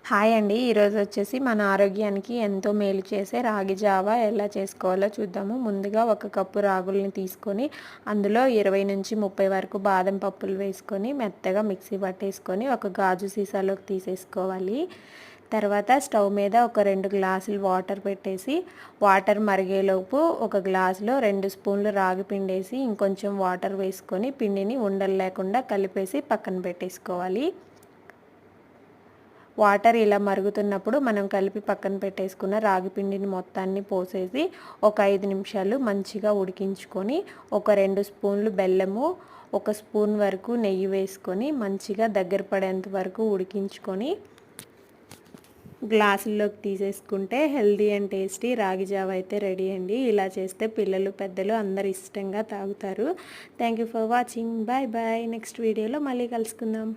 Hi అండి. ఈరోజు వచ్చేసి మన ఆరోగ్యానికి ఎంతో మేలు చేసే రాగి జావా ఎలా చేసుకోవాలో చూద్దాము. ముందుగా ఒక కప్పు రాగుల్ని తీసుకొని అందులో 20 నుంచి 30 వరకు బాదం పప్పులు వేసుకొని మెత్తగా మిక్సీ పట్టేసుకొని ఒక గాజు సీసాలోకి తీసేసుకోవాలి. తర్వాత స్టవ్ మీద ఒక 2 గ్లాసులు వాటర్ పెట్టేసి వాటర్ మరిగేలోపు ఒక గ్లాసులో 2 స్పూన్లు రాగి పిండేసి ఇంకొంచెం వాటర్ వేసుకొని పిండిని ఉండలు లేకుండా కలిపేసి పక్కన పెట్టేసుకోవాలి. వాటర్ ఇలా మరుగుతున్నప్పుడు మనం కలిపి పక్కన పెట్టేసుకున్న రాగి పిండిని మొత్తాన్ని పోసేసి ఒక 5 నిమిషాలు మంచిగా ఉడికించుకొని ఒక 2 స్పూన్లు బెల్లము, ఒక స్పూన్ వరకు నెయ్యి వేసుకొని మంచిగా దగ్గర పడేంత వరకు ఉడికించుకొని గ్లాసుల్లోకి తీసేసుకుంటే హెల్దీ అండ్ టేస్టీ రాగి జావ అయితే రెడీ అండి. ఇలా చేస్తే పిల్లలు పెద్దలు అందరు ఇష్టంగా తాగుతారు. Thank you for watching. Bye bye. Next వీడియోలో మళ్ళీ కలుసుకుందాం.